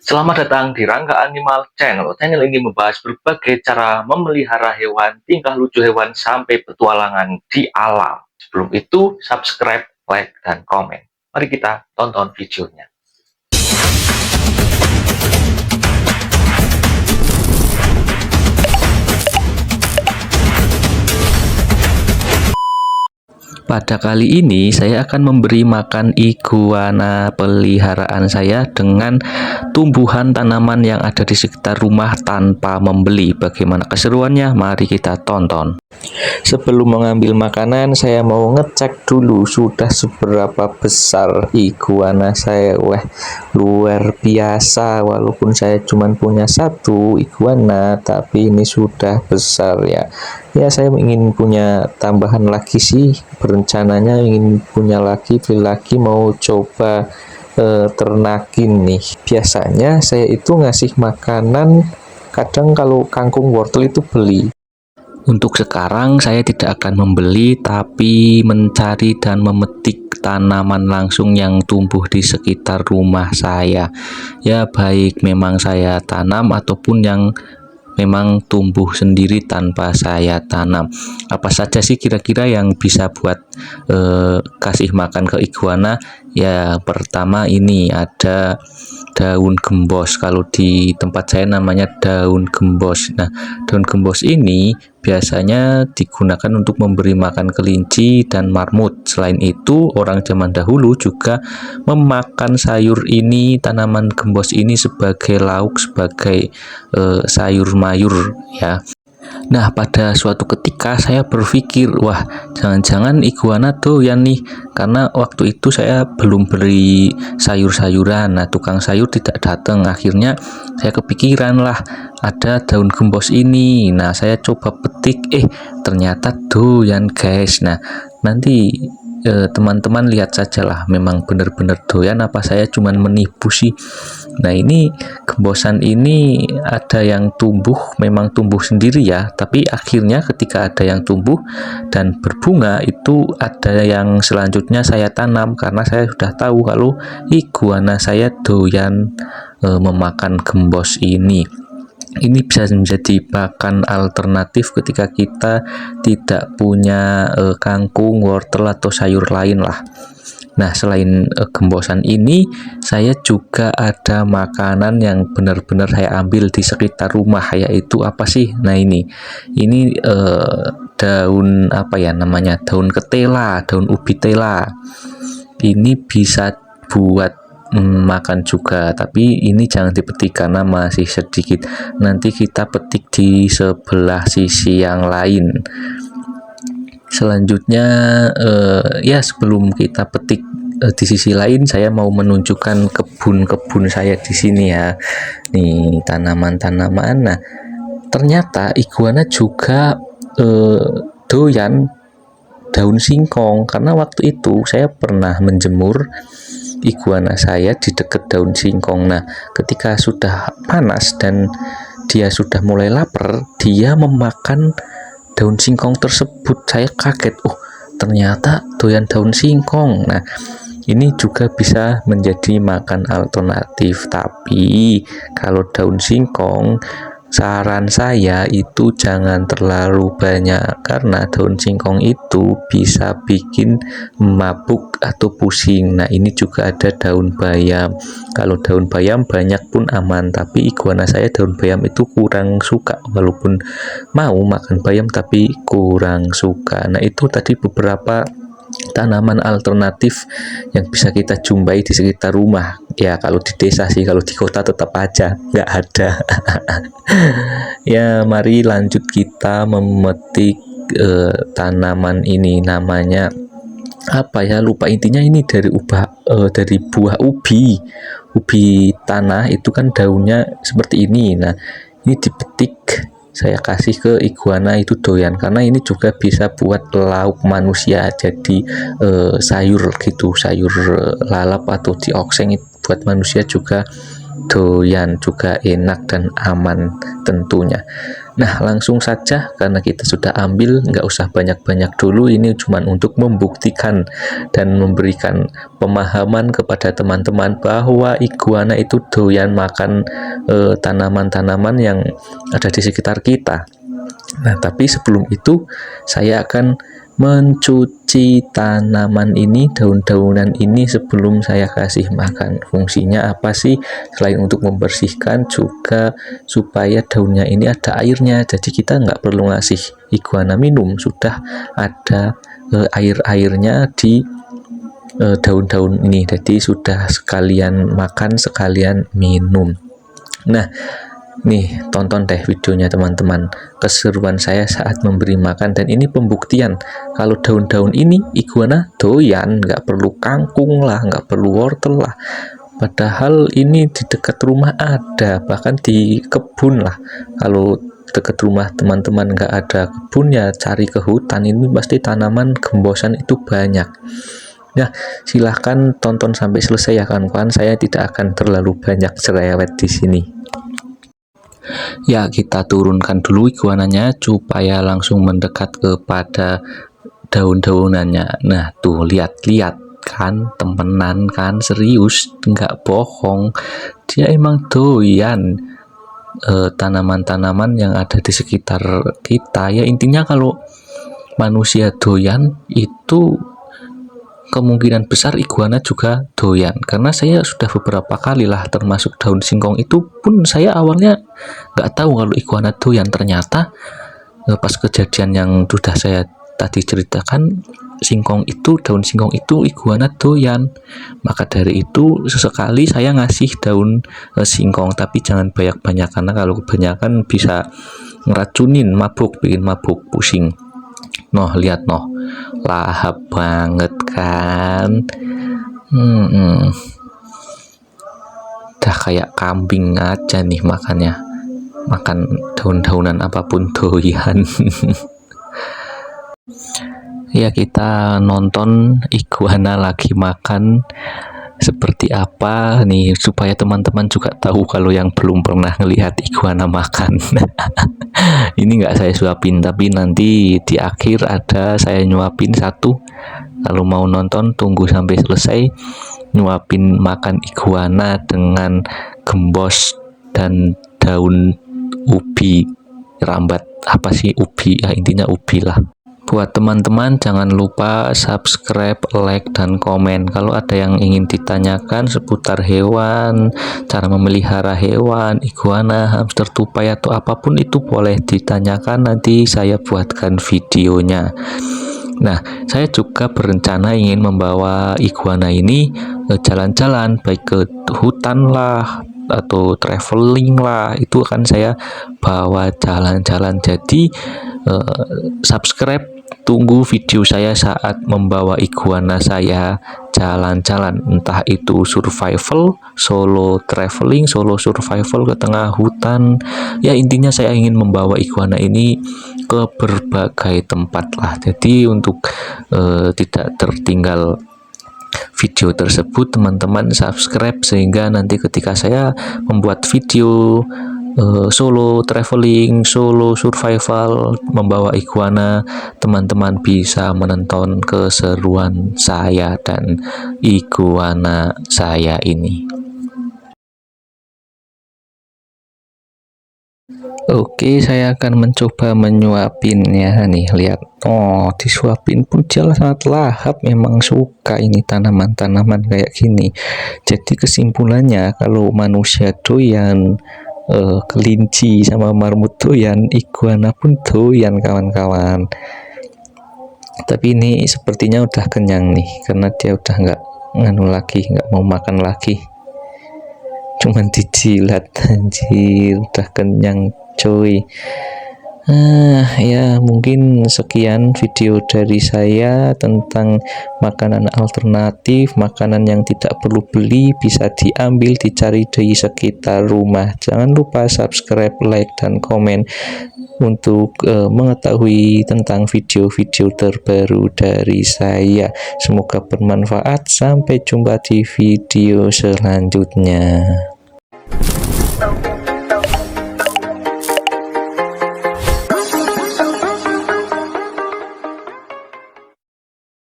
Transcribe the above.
Selamat datang di Rangga Animal Channel. Channel ini membahas berbagai cara memelihara hewan, tingkah lucu hewan, sampai petualangan di alam. Sebelum itu, subscribe, like, dan komen. Mari kita tonton videonya. Pada kali ini saya akan memberi makan iguana peliharaan saya dengan tumbuhan tanaman yang ada di sekitar rumah tanpa membeli. Bagaimana keseruannya? Mari kita tonton. Sebelum mengambil makanan, saya mau ngecek dulu sudah seberapa besar iguana saya. Wah, luar biasa. Walaupun saya cuma punya satu iguana, tapi ini sudah besar ya. Ya, saya ingin punya tambahan lagi sih. Berencananya ingin punya lagi, beli lagi, mau coba ternakin nih. Biasanya saya itu ngasih makanan, kadang kalau kangkung wortel itu beli. Untuk sekarang saya tidak akan membeli, tapi mencari dan memetik tanaman langsung yang tumbuh di sekitar rumah saya. Ya, baik memang saya tanam ataupun yang memang tumbuh sendiri tanpa saya tanam. Apa saja sih kira-kira yang bisa buat kasih makan ke iguana? Ya, pertama ini ada daun gembos. Kalau di tempat saya namanya daun gembos. Nah, daun gembos ini biasanya digunakan untuk memberi makan kelinci dan marmut. Selain itu, orang zaman dahulu juga memakan sayur ini, tanaman gembos ini sebagai lauk, sebagai sayur mayur ya. Nah, pada suatu ketika saya berpikir, wah, jangan-jangan iguana doyan nih, karena waktu itu saya belum beli sayur-sayuran. Nah, tukang sayur tidak datang. Akhirnya saya kepikiran lah, ada daun gembos ini. Nah, saya coba petik, ternyata doyan guys. Nah, nanti teman-teman lihat saja lah, memang benar-benar doyan apa saya cuman menipu sih. Nah, ini gembosan ini ada yang tumbuh, memang tumbuh sendiri ya, tapi akhirnya ketika ada yang tumbuh dan berbunga, itu ada yang selanjutnya saya tanam karena saya sudah tahu kalau iguana saya doyan memakan gembos ini. Ini bisa menjadi pakan alternatif ketika kita tidak punya kangkung, wortel, atau sayur lain lah. Nah, selain gembosan ini, saya juga ada makanan yang benar-benar saya ambil di sekitar rumah, yaitu apa sih? Nah, ini daun apa ya namanya? Daun ketela, daun ubi tela. Ini bisa buat makan juga, tapi ini jangan dipetik karena masih sedikit. Nanti kita petik di sebelah sisi yang lain. Selanjutnya ya, sebelum kita petik di sisi lain, saya mau menunjukkan kebun-kebun saya di sini ya. Nih, tanaman-tanaman. Nah, ternyata iguana juga doyan daun singkong, karena waktu itu saya pernah menjemur iguana saya di dekat daun singkong. Nah, ketika sudah panas dan dia sudah mulai lapar, dia memakan daun singkong tersebut. Saya kaget, ternyata doyan daun singkong. Nah, ini juga bisa menjadi makan alternatif, tapi kalau daun singkong, saran saya itu jangan terlalu banyak, karena daun singkong itu bisa bikin mabuk atau pusing. Nah, ini juga ada daun bayam. Kalau daun bayam banyak pun aman, tapi iguana saya daun bayam itu kurang suka, walaupun mau makan bayam tapi kurang suka. Nah, itu tadi beberapa tanaman alternatif yang bisa kita jumpai di sekitar rumah ya. Kalau di desa sih, kalau di kota tetap aja nggak ada. Ya, mari lanjut kita memetik tanaman ini. Namanya apa ya, lupa. Intinya ini dari dari buah ubi tanah. Itu kan daunnya seperti ini. Nah, ini dipetik, saya kasih ke iguana, itu doyan karena ini juga bisa buat lauk manusia, jadi sayur gitu, sayur lalap atau diokseng buat manusia juga doyan, juga enak dan aman tentunya. Nah, langsung saja karena kita sudah ambil, nggak usah banyak-banyak dulu. Ini cuma untuk membuktikan dan memberikan pemahaman kepada teman-teman bahwa iguana itu doyan makan tanaman-tanaman yang ada di sekitar kita. Nah, tapi sebelum itu saya akan mencuci tanaman ini, daun-daunan ini sebelum saya kasih makan. Fungsinya apa sih? Selain untuk membersihkan, juga supaya daunnya ini ada airnya. Jadi kita nggak perlu ngasih iguana minum, sudah ada air-airnya di daun-daun ini. Jadi sudah sekalian makan, sekalian minum. Nah, nih, tonton deh videonya teman-teman, keseruan saya saat memberi makan. Dan ini pembuktian kalau daun-daun ini iguana doyan, nggak perlu kangkung lah, nggak perlu wortel lah. Padahal ini di dekat rumah ada, bahkan di kebun lah. Kalau dekat rumah teman-teman nggak ada kebun, ya cari ke hutan, ini pasti tanaman gembosan itu banyak. Nah, silahkan tonton sampai selesai ya kawan-kawan, saya tidak akan terlalu banyak cerewet di sini. Ya, kita turunkan dulu iguananya supaya langsung mendekat kepada daun-daunannya. Nah, tuh lihat-lihat kan, temenan kan, serius, nggak bohong. Dia emang doyan tanaman-tanaman yang ada di sekitar kita. Ya, intinya kalau manusia doyan itu kemungkinan besar iguana juga doyan, karena saya sudah beberapa kali lah, termasuk daun singkong itu pun saya awalnya nggak tahu kalau iguana doyan. Ternyata pas kejadian yang sudah saya tadi ceritakan, daun singkong itu iguana doyan. Maka dari itu sesekali saya ngasih daun singkong, tapi jangan banyak-banyak, karena kalau kebanyakan bisa ngeracunin, bikin mabuk, pusing. Noh, lihat noh, lahap banget kan. Dah kayak kambing aja nih makannya, makan daun-daunan apapun doyan. Ya, kita nonton iguana lagi makan seperti apa nih, supaya teman-teman juga tahu kalau yang belum pernah ngelihat iguana makan. Ini nggak saya suapin, tapi nanti di akhir ada saya nyuapin satu. Kalau mau nonton, tunggu sampai selesai, nyuapin makan iguana dengan gembos dan daun ubi rambat. Apa sih ubi? Ya, intinya ubi lah. Buat teman-teman, jangan lupa subscribe, like, dan komen. Kalau ada yang ingin ditanyakan seputar hewan, cara memelihara hewan, iguana, hamster, tupai, atau apapun itu boleh ditanyakan, nanti saya buatkan videonya. Nah, saya juga berencana ingin membawa iguana ini jalan-jalan, baik ke hutan lah, atau traveling lah, itu akan saya bawa jalan-jalan. Jadi subscribe, tunggu video saya saat membawa iguana saya jalan-jalan, entah itu survival, solo traveling, solo survival ke tengah hutan. Ya, intinya saya ingin membawa iguana ini ke berbagai tempat lah. Jadi untuk tidak tertinggal video tersebut, teman-teman subscribe, sehingga nanti ketika saya membuat video solo traveling, solo survival, membawa iguana, teman-teman bisa menonton keseruan saya dan iguana saya ini. Oke, saya akan mencoba menyuapinnya nih, lihat. Oh, disuapin pun dia sangat lahap, memang suka ini tanaman-tanaman kayak gini. Jadi kesimpulannya, kalau manusia doyan kelinci sama marmut doyan, iguana pun doyan kawan-kawan. Tapi ini sepertinya udah kenyang nih, karena dia udah nggak mau makan lagi, cuman dijilat. Anjir, udah kenyang coy. Ya, mungkin sekian video dari saya tentang makanan alternatif, makanan yang tidak perlu beli, bisa diambil, dicari di sekitar rumah. Jangan lupa subscribe, like, dan komen untuk mengetahui tentang video-video terbaru dari saya. Semoga bermanfaat. Sampai jumpa di video selanjutnya.